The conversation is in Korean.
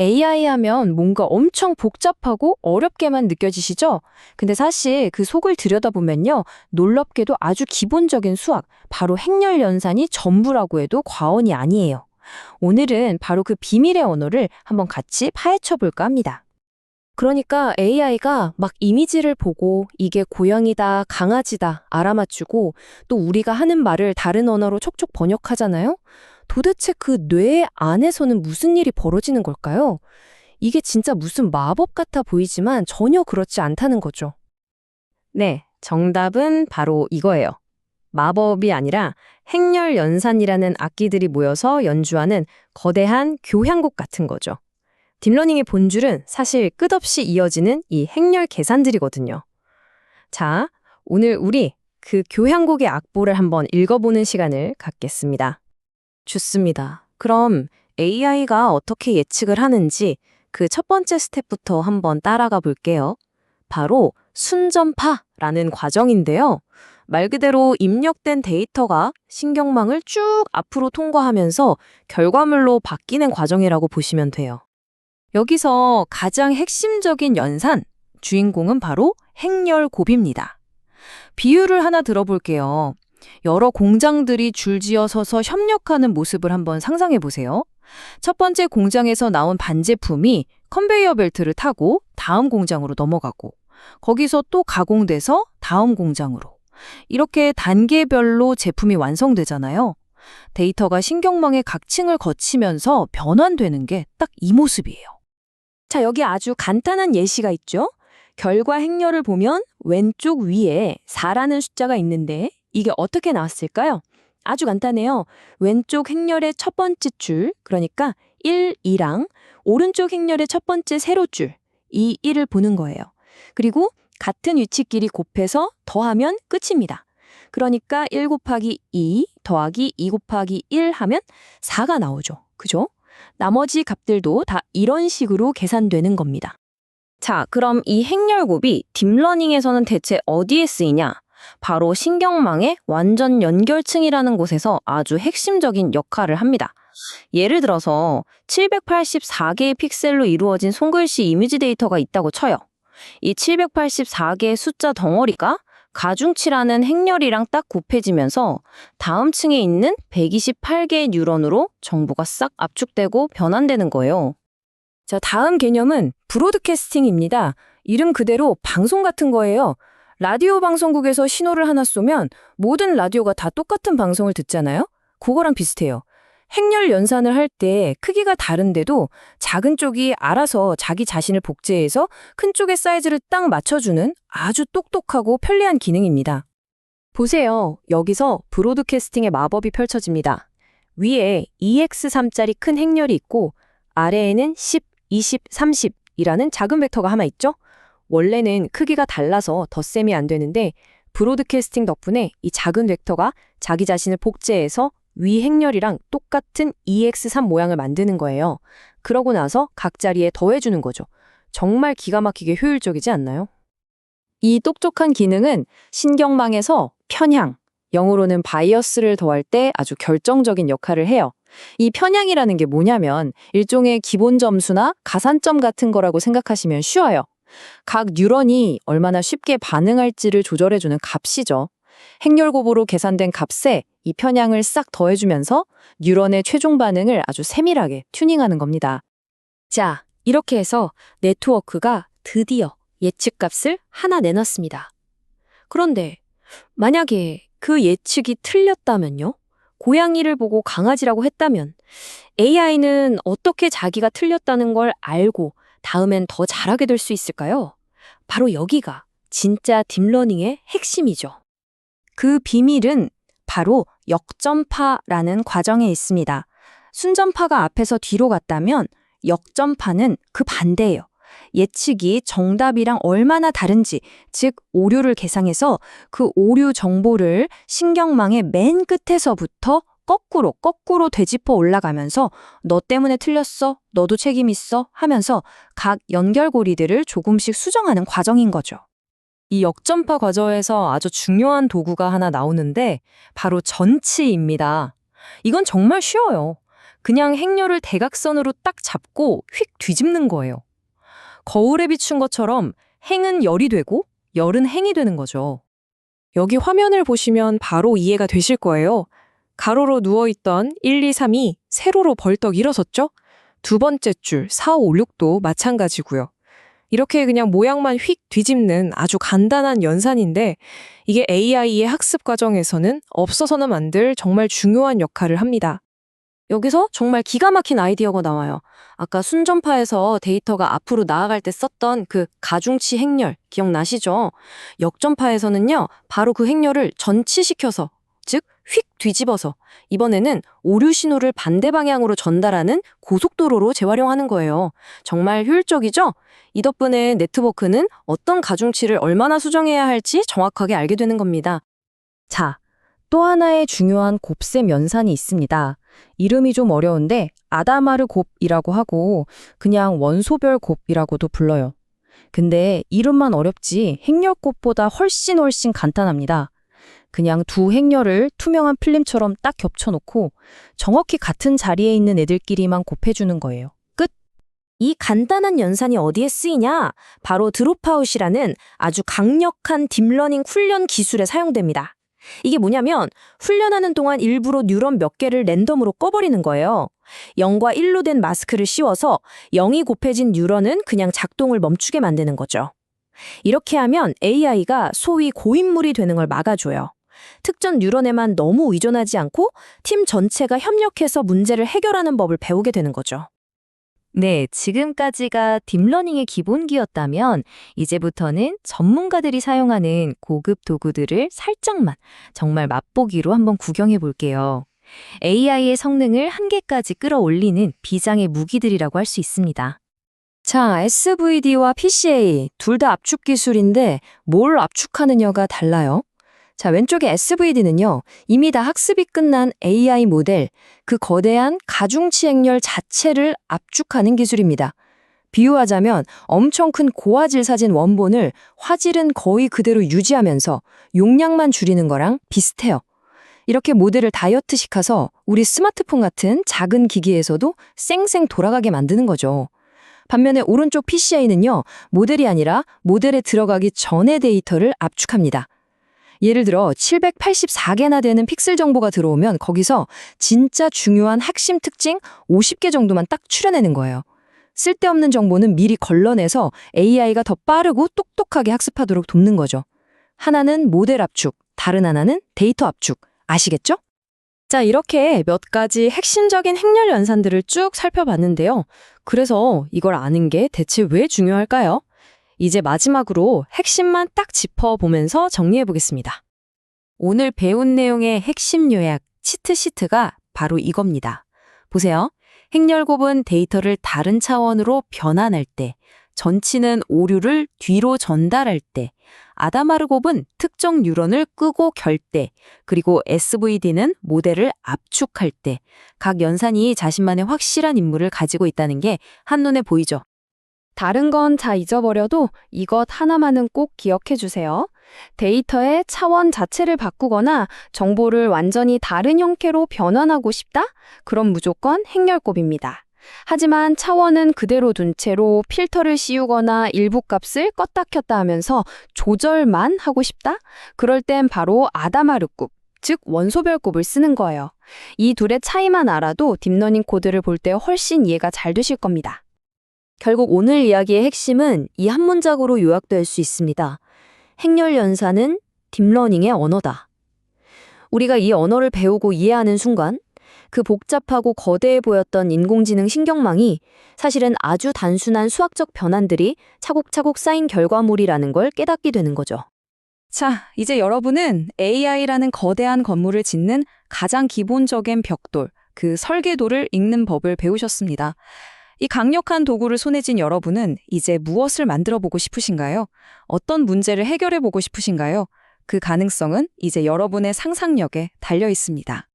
AI 하면 뭔가 엄청 복잡하고 어렵게만 느껴지시죠? 근데 사실 그 속을 들여다보면요. 놀랍게도 아주 기본적인 수학, 바로 행렬 연산이 전부라고 해도 과언이 아니에요. 오늘은 바로 그 비밀의 언어를 한번 같이 파헤쳐 볼까 합니다. 그러니까 AI가 막 이미지를 보고 이게 고양이다, 강아지다 알아맞추고 또 우리가 하는 말을 다른 언어로 촉촉 번역하잖아요? 도대체 그 뇌 안에서는 무슨 일이 벌어지는 걸까요? 이게 진짜 무슨 마법 같아 보이지만 전혀 그렇지 않다는 거죠. 네, 정답은 바로 이거예요. 마법이 아니라 행렬 연산이라는 악기들이 모여서 연주하는 거대한 교향곡 같은 거죠. 딥러닝의 본줄은 사실 끝없이 이어지는 이 행렬 계산들이거든요. 자, 오늘 우리 그 교향곡의 악보를 한번 읽어보는 시간을 갖겠습니다. 좋습니다. 그럼 AI가 어떻게 예측을 하는지 그 첫 번째 스텝부터 한번 따라가 볼게요. 바로 순전파라는 과정인데요. 말 그대로 입력된 데이터가 신경망을 쭉 앞으로 통과하면서 결과물로 바뀌는 과정이라고 보시면 돼요. 여기서 가장 핵심적인 연산, 주인공은 바로 행렬곱입니다. 비유를 하나 들어볼게요. 여러 공장들이 줄지어 서서 협력하는 모습을 한번 상상해 보세요. 첫 번째 공장에서 나온 반제품이 컨베이어 벨트를 타고 다음 공장으로 넘어가고 거기서 또 가공돼서 다음 공장으로 이렇게 단계별로 제품이 완성되잖아요. 데이터가 신경망의 각 층을 거치면서 변환되는 게 딱 이 모습이에요. 자, 여기 아주 간단한 예시가 있죠? 결과 행렬을 보면 왼쪽 위에 4라는 숫자가 있는데 이게 어떻게 나왔을까요? 아주 간단해요. 왼쪽 행렬의 첫 번째 줄, 그러니까 1, 2랑 오른쪽 행렬의 첫 번째 세로줄, 2, 1을 보는 거예요. 그리고 같은 위치끼리 곱해서 더하면 끝입니다. 그러니까 1 곱하기 2 더하기 2 곱하기 1 하면 4가 나오죠. 그죠? 나머지 값들도 다 이런 식으로 계산되는 겁니다. 자, 그럼 이 행렬곱이 딥러닝에서는 대체 어디에 쓰이냐? 바로 신경망의 완전 연결층이라는 곳에서 아주 핵심적인 역할을 합니다. 예를 들어서 784개의 픽셀로 이루어진 손글씨 이미지 데이터가 있다고 쳐요. 이 784개의 숫자 덩어리가 가중치라는 행렬이랑 딱 곱해지면서 다음 층에 있는 128개의 뉴런으로 정보가 싹 압축되고 변환되는 거예요. 자, 다음 개념은 브로드캐스팅입니다. 이름 그대로 방송 같은 거예요. 라디오 방송국에서 신호를 하나 쏘면 모든 라디오가 다 똑같은 방송을 듣잖아요? 그거랑 비슷해요. 행렬 연산을 할 때 크기가 다른데도 작은 쪽이 알아서 자기 자신을 복제해서 큰 쪽의 사이즈를 딱 맞춰주는 아주 똑똑하고 편리한 기능입니다. 보세요. 여기서 브로드캐스팅의 마법이 펼쳐집니다. 위에 2x3짜리 큰 행렬이 있고 아래에는 10, 20, 30이라는 작은 벡터가 하나 있죠? 원래는 크기가 달라서 덧셈이 안 되는데 브로드캐스팅 덕분에 이 작은 벡터가 자기 자신을 복제해서 위 행렬이랑 똑같은 2x3 모양을 만드는 거예요. 그러고 나서 각 자리에 더해주는 거죠. 정말 기가 막히게 효율적이지 않나요? 이 똑똑한 기능은 신경망에서 편향, 영어로는 바이어스를 더할 때 아주 결정적인 역할을 해요. 이 편향이라는 게 뭐냐면 일종의 기본 점수나 가산점 같은 거라고 생각하시면 쉬워요. 각 뉴런이 얼마나 쉽게 반응할지를 조절해주는 값이죠. 행렬곱으로 계산된 값에 이 편향을 싹 더해주면서 뉴런의 최종 반응을 아주 세밀하게 튜닝하는 겁니다. 자, 이렇게 해서 네트워크가 드디어 예측값을 하나 내놨습니다. 그런데 만약에 그 예측이 틀렸다면요? 고양이를 보고 강아지라고 했다면 AI는 어떻게 자기가 틀렸다는 걸 알고 다음엔 더 잘하게 될 수 있을까요? 바로 여기가 진짜 딥러닝의 핵심이죠. 그 비밀은 바로 역전파라는 과정에 있습니다. 순전파가 앞에서 뒤로 갔다면 역전파는 그 반대예요. 예측이 정답이랑 얼마나 다른지, 즉 오류를 계상해서 그 오류 정보를 신경망의 맨 끝에서부터 거꾸로 되짚어 올라가면서 너 때문에 틀렸어, 너도 책임 있어 하면서 각 연결고리들을 조금씩 수정하는 과정인 거죠. 이 역전파 과정에서 아주 중요한 도구가 하나 나오는데 바로 전치입니다. 이건 정말 쉬워요. 그냥 행렬을 대각선으로 딱 잡고 휙 뒤집는 거예요. 거울에 비춘 것처럼 행은 열이 되고 열은 행이 되는 거죠. 여기 화면을 보시면 바로 이해가 되실 거예요. 가로로 누워있던 1, 2, 3이 세로로 벌떡 일어섰죠? 두 번째 줄 4, 5, 6도 마찬가지고요. 이렇게 그냥 모양만 휙 뒤집는 아주 간단한 연산인데 이게 AI의 학습 과정에서는 없어서는 안 될 정말 중요한 역할을 합니다. 여기서 정말 기가 막힌 아이디어가 나와요. 아까 순전파에서 데이터가 앞으로 나아갈 때 썼던 그 가중치 행렬 기억나시죠? 역전파에서는요, 바로 그 행렬을 전치시켜서, 즉 휙 뒤집어서 이번에는 오류 신호를 반대 방향으로 전달하는 고속도로로 재활용하는 거예요. 정말 효율적이죠? 이 덕분에 네트워크는 어떤 가중치를 얼마나 수정해야 할지 정확하게 알게 되는 겁니다. 자, 또 하나의 중요한 곱셈 연산이 있습니다. 이름이 좀 어려운데 아다마르 곱이라고 하고 그냥 원소별 곱이라고도 불러요. 근데 이름만 어렵지 행렬곱보다 훨씬 간단합니다. 그냥 두 행렬을 투명한 필름처럼 딱 겹쳐놓고 정확히 같은 자리에 있는 애들끼리만 곱해주는 거예요. 끝! 이 간단한 연산이 어디에 쓰이냐? 바로 드롭아웃이라는 아주 강력한 딥러닝 훈련 기술에 사용됩니다. 이게 뭐냐면 훈련하는 동안 일부러 뉴런 몇 개를 랜덤으로 꺼버리는 거예요. 0과 1로 된 마스크를 씌워서 0이 곱해진 뉴런은 그냥 작동을 멈추게 만드는 거죠. 이렇게 하면 AI가 소위 고인물이 되는 걸 막아줘요. 특정 뉴런에만 너무 의존하지 않고 팀 전체가 협력해서 문제를 해결하는 법을 배우게 되는 거죠. 네, 지금까지가 딥러닝의 기본기였다면 이제부터는 전문가들이 사용하는 고급 도구들을 살짝만 정말 맛보기로 한번 구경해 볼게요. AI의 성능을 한계까지 끌어올리는 비장의 무기들이라고 할 수 있습니다. 자, SVD와 PCA 둘 다 압축 기술인데 뭘 압축하느냐가 달라요. 자, 왼쪽의 SVD는요, 이미 다 학습이 끝난 AI 모델, 그 거대한 가중치 행렬 자체를 압축하는 기술입니다. 비유하자면 엄청 큰 고화질 사진 원본을 화질은 거의 그대로 유지하면서 용량만 줄이는 거랑 비슷해요. 이렇게 모델을 다이어트식해서 우리 스마트폰 같은 작은 기기에서도 쌩쌩 돌아가게 만드는 거죠. 반면에 오른쪽 PCI는요, 모델이 아니라 모델에 들어가기 전의 데이터를 압축합니다. 예를 들어 784개나 되는 픽셀 정보가 들어오면 거기서 진짜 중요한 핵심 특징 50개 정도만 딱 추려내는 거예요. 쓸데없는 정보는 미리 걸러내서 AI가 더 빠르고 똑똑하게 학습하도록 돕는 거죠. 하나는 모델 압축, 다른 하나는 데이터 압축. 아시겠죠? 자, 이렇게 몇 가지 핵심적인 행렬 연산들을 쭉 살펴봤는데요. 그래서 이걸 아는 게 대체 왜 중요할까요? 이제 마지막으로 핵심만 딱 짚어보면서 정리해보겠습니다. 오늘 배운 내용의 핵심 요약, 치트시트가 바로 이겁니다. 보세요. 행렬곱은 데이터를 다른 차원으로 변환할 때, 전치는 오류를 뒤로 전달할 때, 아다마르곱은 특정 뉴런을 끄고 결 때, 그리고 SVD는 모델을 압축할 때, 각 연산이 자신만의 확실한 임무를 가지고 있다는 게 한눈에 보이죠. 다른 건 다 잊어버려도 이것 하나만은 꼭 기억해 주세요. 데이터의 차원 자체를 바꾸거나 정보를 완전히 다른 형태로 변환하고 싶다? 그럼 무조건 행렬곱입니다. 하지만 차원은 그대로 둔 채로 필터를 씌우거나 일부 값을 껐다 켰다 하면서 조절만 하고 싶다? 그럴 땐 바로 아다마르곱, 즉 원소별곱을 쓰는 거예요. 이 둘의 차이만 알아도 딥러닝 코드를 볼 때 훨씬 이해가 잘 되실 겁니다. 결국 오늘 이야기의 핵심은 이 한 문장으로 요약될 수 있습니다. 행렬 연산은 딥러닝의 언어다. 우리가 이 언어를 배우고 이해하는 순간 그 복잡하고 거대해 보였던 인공지능 신경망이 사실은 아주 단순한 수학적 변환들이 차곡차곡 쌓인 결과물이라는 걸 깨닫게 되는 거죠. 자, 이제 여러분은 AI라는 거대한 건물을 짓는 가장 기본적인 벽돌, 그 설계도를 읽는 법을 배우셨습니다. 이 강력한 도구를 손에 쥔 여러분은 이제 무엇을 만들어 보고 싶으신가요? 어떤 문제를 해결해 보고 싶으신가요? 그 가능성은 이제 여러분의 상상력에 달려 있습니다.